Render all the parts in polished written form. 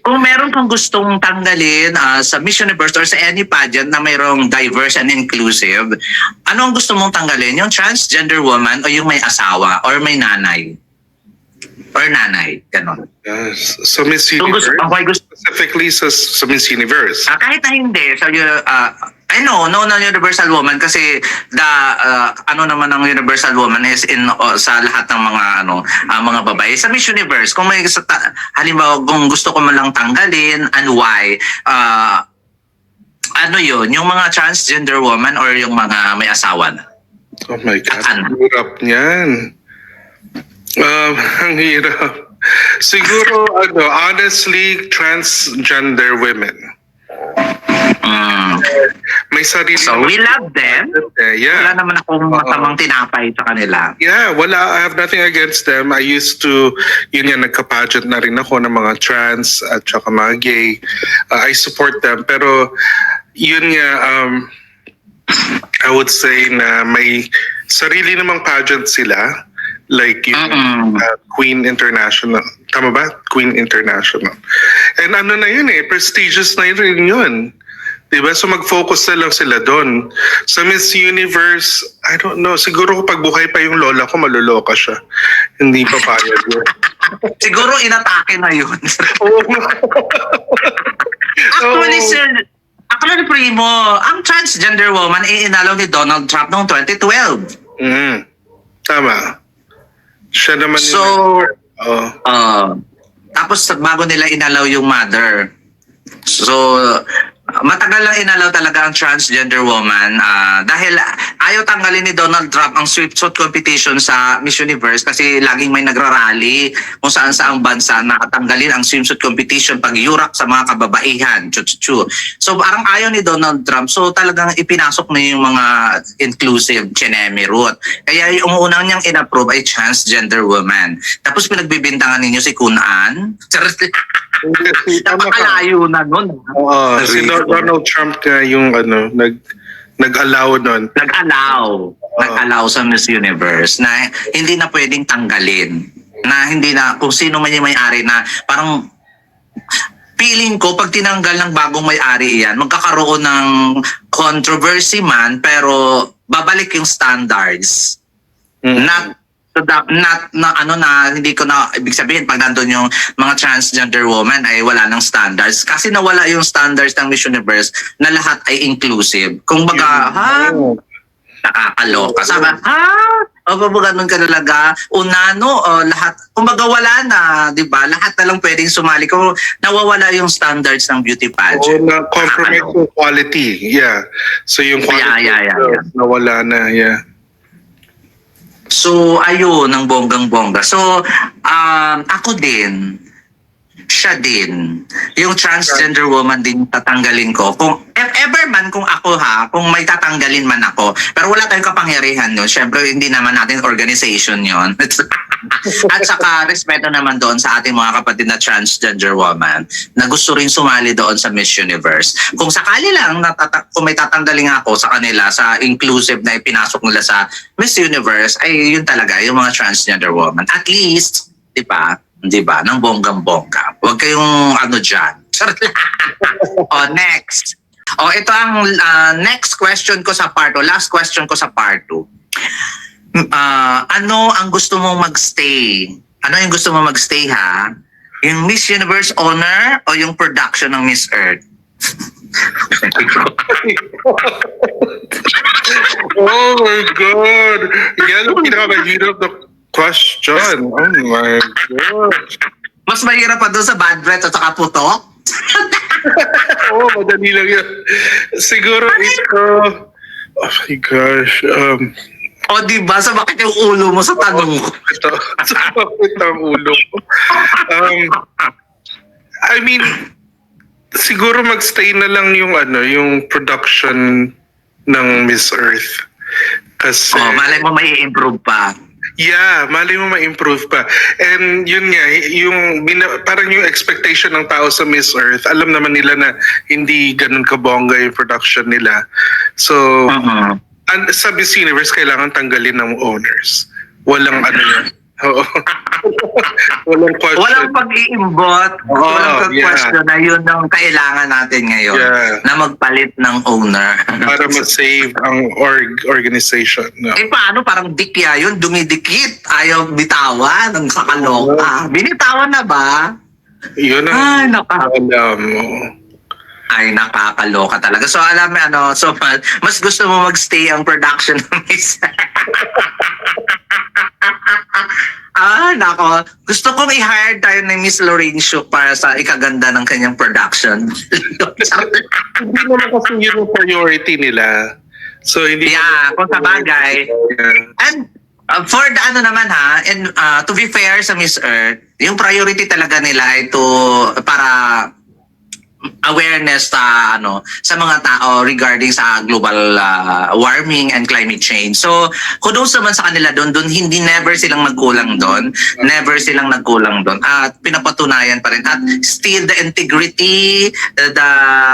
Kung meron kang gustong tanggalin sa Miss Universe or sa any pageant na mayroong diverse and inclusive, ano ang gusto mong tanggalin? Yung transgender woman o yung may asawa or may nanay? Or nanay, gano'n. Yes. So Miss So, Universe, gusto, specifically sa Miss Universe. kahit na hindi, so I know, no na universal woman kasi ano naman ang universal woman is in sa lahat ng mga mga babae sa Miss Universe. Kung may halimbawa kung gusto ko man lang tanggalin and why, ano yun, yung mga transgender woman or yung mga may asawa na? Oh my God, Ano? ang hirap niyan. Ang hirap. Siguro, honestly, transgender women. May sarili So we love them. Yeah. Wala naman akong masamang tinapay sa kanila. Yeah, wala. I have nothing against them. I used to, yun yan, nagka-pageant na rin ako ng mga trans at saka mga gay. I support them. Pero, yun nga, I would say na may sarili namang pageant sila. Like yung Queen International. Tama ba? Queen International. And ano na yun prestigious na rin yun. Diba? So mag-focus na lang sila doon. Sa Miss Universe, I don't know, siguro kapag buhay pa yung lola ko, maluloka siya. Hindi pa payag yun. Siguro inatake na yun. Oh. Actually, sir, actually, Primo, ang transgender woman inalaw ni Donald Trump noong 2012. Tama. Siya naman So, tapos bago nila inalaw yung mother. So, matagal lang inalaw talaga ang transgender woman dahil ayaw tanggalin ni Donald Trump ang swimsuit competition sa Miss Universe kasi laging may nagrarally kung saan saang bansa nakatanggalin ang swimsuit competition pag yurak sa mga kababaihan. So parang ayaw ni Donald Trump. So talagang ipinasok na yung mga inclusive chinemi route. Kaya yung unang niyang in-approve ay transgender woman. Tapos pinagbibintangan ninyo si Kunan. Napakalayo na nun. Si Donald Trump na yung nag-allow nun. Nag-allow sa Miss Universe na hindi na pwedeng tanggalin. Na hindi na, kung sino man yung may-ari na parang feeling ko pag tinanggal ng bagong may-ari yan, magkakaroon ng controversy man pero babalik yung standards. Hindi ko na ibig sabihin pag nandun yung mga transgender woman ay wala ng standards kasi nawala yung standards ng Miss Universe na lahat ay inclusive. Kung baga, nakakaloka. Sabi, ganun ka talaga. Lahat, kung baga wala na, di ba? Lahat na lang pwedeng sumali kung nawawala yung standards ng beauty pageant. Na-compromise yung quality. Yeah. So yung quality nawala na. Yeah. So, ayun, ang bonggang-bongga. So, ako din, siya din, yung transgender woman din tatanggalin ko. Kung, if ever man, kung ako kung may tatanggalin man ako, pero wala tayong kapangyarihan yun. Siyempre, hindi naman natin organization yun. At saka, respeto naman doon sa ating mga kapatid na transgender woman na gusto rin sumali doon sa Miss Universe. Kung sakali lang, kung may tatanggalin ako sa kanila, sa inclusive na ipinasok nila sa Miss Universe, ay yun talaga, yung mga transgender woman. At least, di ba, ng bonggang-bongga. Huwag kayong dyan. Next. Ito ang next question ko sa part 2. Last question ko sa part 2. Ano ang gusto mong magstay? Ano yung gusto mong magstay Yung Miss Universe honor o yung production ng Miss Earth? Oh my God! Yan ang pinakamahirap na question. Oh my God. Mas mahirap pa doon sa bad breath at saka putok? Madali lang yun. Siguro ito... Oh my gosh. Diba? Sa bakit yung ulo mo sa tanong ko? Sa bakit ang ulo ko? I mean, siguro magstay na lang yung production ng Miss Earth. Kasi... malay mo may improve pa. Yeah, malay mo ma-improve pa. And yun nga, parang yung expectation ng tao sa Miss Earth, alam naman nila na hindi ganun kabongga yung production nila. So, sa Miss Universe, kailangan tanggalin ng owners. Walang Oo. Walang question. Walang pag-iimbot, Oo, walang pag-question na yun ang kailangan natin ngayon, Yeah. na magpalit ng owner. Para ma-save ang organization. No? Eh paano, parang dikya yun, dumidikit, ayaw bitawan, ang kakaloka. Binitawan na ba? Yun Ay, ang naka. alam mo. Ay, nakakaloka talaga. So, alam mo, so, mas gusto mo magstay ang production ng isa. Nako. Gusto kong i-hire tayo ni Miss Laurencio para sa ikaganda ng kanyang production. Hindi naman kasi yun ang priority nila. So, hindi Yeah, kung sa bagay. Yeah. And for the ano naman and to be fair sa Miss Earth, yung priority talaga nila ay para awareness sa mga tao regarding sa global warming and climate change. So, kudos naman sa kanila doon never silang nagkulang doon. Never silang nagkulang doon. At pinapatunayan pa rin. At still the integrity, the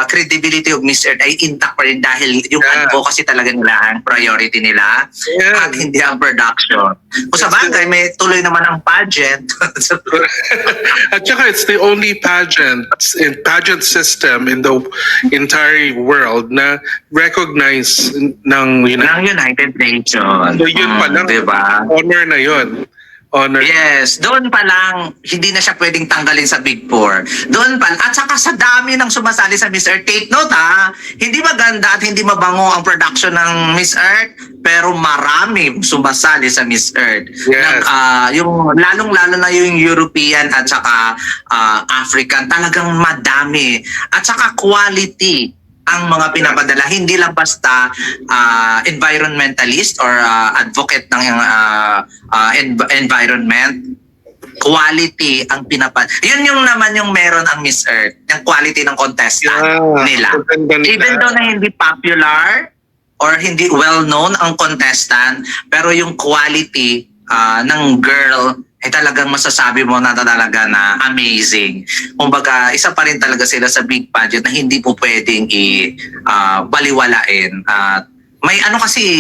credibility of Miss Earth ay intact pa rin dahil yung advocacy talaga nila ang priority nila at hindi ang production. Kung sa bagay, may tuloy naman ang pageant. At saka it's the only pageant system in the entire world na recognize ng ng United Nations. So yun pa lang, diba? honor na yun. Honor. Yes, doon pa lang, hindi na siya pwedeng tanggalin sa Big Four. Doon pa, at saka sa dami ng sumasali sa Miss Earth, take note hindi maganda at hindi mabango ang production ng Miss Earth, pero marami sumasali sa Miss Earth. Yes. Yung lalong-lalo na yung European at saka African, talagang madami. At saka quality ang mga pinapadala, hindi lang basta environmentalist or advocate ng environment. Quality ang yun yung naman yung meron ang Miss Earth, yung quality ng contestant nila. Even though na hindi popular or hindi well-known ang contestant, pero yung quality ng girl ay talagang masasabi mo na talaga na amazing. Kumbaga, isa pa rin talaga sila sa big pageant na hindi po pwedeng baliwalain. May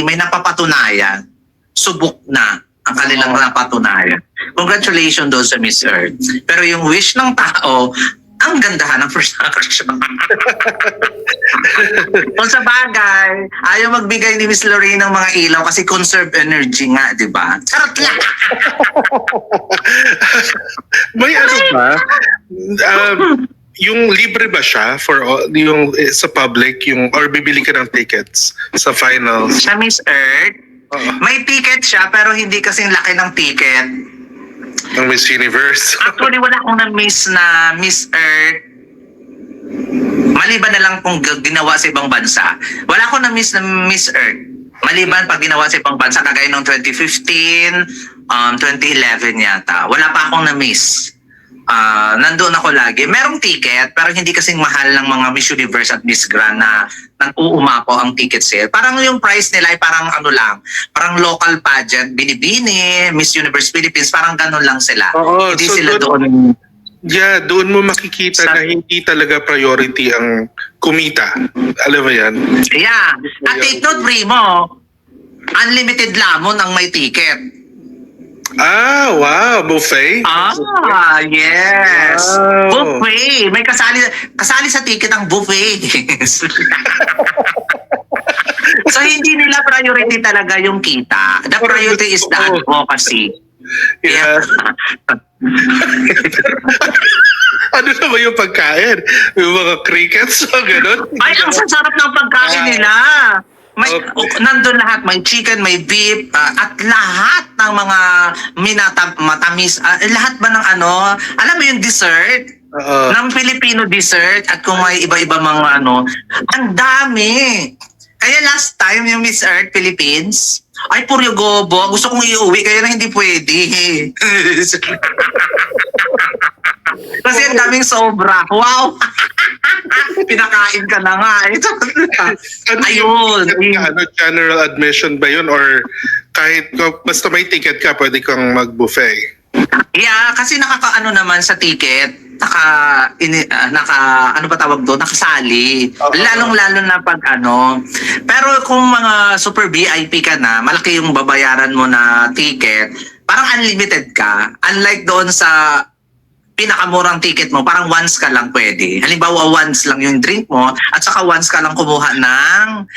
may napapatunayan. Subok na ang kanilang napatunayan. Congratulations doon sa Miss Earth. Pero yung wish ng tao, ang gandahan ng production. Kung sa bagay, ayaw magbigay ni Miss Lorraine ng mga ilaw kasi conserve energy nga, di ba? Charot lang! May ba? Yung libre ba siya for yung sa public or bibili ka ng tickets sa finals? Sa Miss Earth, may ticket siya pero hindi kasing laki ng ticket. Ng Miss Universe. Actually, wala akong na-miss na Miss Earth. Maliban na lang kung ginawa sa ibang bansa. Wala akong na-miss na Miss Earth. Maliban pag ginawa sa ibang bansa, kagaya noong 2015, 2011 yata. Wala pa akong na-miss. Nandoon ako lagi. Merong ticket, pero hindi kasing mahal ng mga Miss Universe at Miss Grand na nag-uumapo ang ticket sale. Parang yung price nila ay parang parang local pageant, Binibini, Miss Universe Philippines, parang ganun lang sila. Oo, Hindi so sila doon. Yeah, doon mo makikita na hindi talaga priority ang kumita. Alam mo yan? Yeah. At take note, Primo, unlimited lamon ang may ticket. Wow, buffet? Yes. Wow. Buffet. May kasali sa ticket ang buffet. So hindi nila priority talaga yung kita. The priority is the advocacy. Yeah. Ano naman yung pagkain? Yung mga crickets o gano'n? Ay, ang sasarap ng pagkain nila. Nandun lahat, may chicken, may beef, at lahat ng mga matamis, lahat ba ng alam mo yung dessert? Ng Filipino dessert, at kung may iba-iba mga ang dami. Kaya last time yung Miss Earth Philippines, ay puryo gobo, gusto kong iuwi, kaya na hindi pwede. Kasi ang daming sobra. Wow! Pinakain ka na nga. Ayun. General admission ba yun? Or kahit basta may ticket ka, pwede kang mag-buffet? Yeah, kasi naman sa ticket, ano ba tawag doon? Nakasali. Lalong-lalo na pag Pero kung mga super VIP ka na, malaki yung babayaran mo na ticket, parang unlimited ka. Unlike doon sa pinakamurang ticket mo, parang once ka lang pwede. Halimbawa, once lang yung drink mo, at saka once ka lang kumuha ng,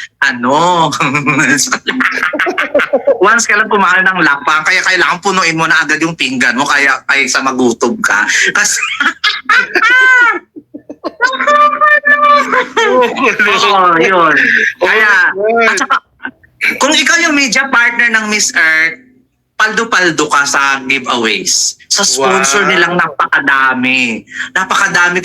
once ka lang kumain ng lapa, kaya kailangan punuin mo na agad yung pinggan mo, kaya sa magutom ka. Kasi, yun. Kaya, at saka, kung ikaw yung media partner ng Miss Earth, paldo-paldo ka sa giveaways. Sa sponsor Wow. nilang napakadami. Napakadami.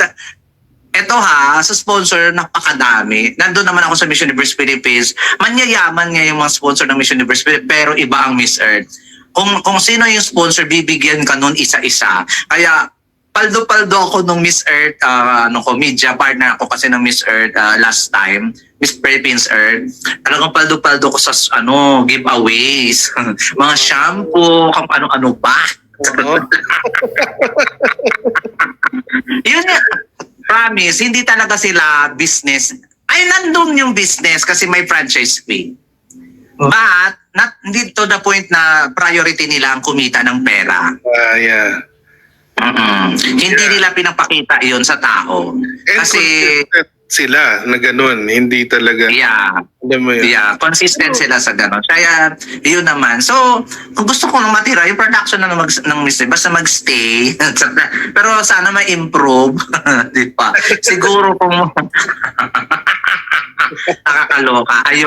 Eto sa sponsor napakadami. Nandun naman ako sa Miss Universe Philippines. Manyayaman nga yung mga sponsor ng Miss Universe Philippines, pero iba ang Miss Earth. Kung sino yung sponsor, bibigyan ka nun isa-isa. Kaya paldo-paldo ako nung Miss Earth, media partner ako kasi ng Miss Earth last time, Miss Philippines Earth. Talagang paldo-paldo ko sa giveaways, mga shampoo, kung ano-ano pa. Oo. Yun nga, promise, hindi talaga sila business. Ay, nandun yung business kasi may franchise fee. But, hindi to the point na priority nila ang kumita ng pera. Yeah. Hindi nila pinapakita yun sa tao. And Kasi, consistent sila na ganun, hindi talaga. Alam mo yun. consistent sila sa gano'n. Kaya, yun naman. So, kung gusto ko nang matira, yung production ng Miss Earth, basta magstay. Pero sana ma-improve. Di ba? Siguro kung nakakaloka. Ayun.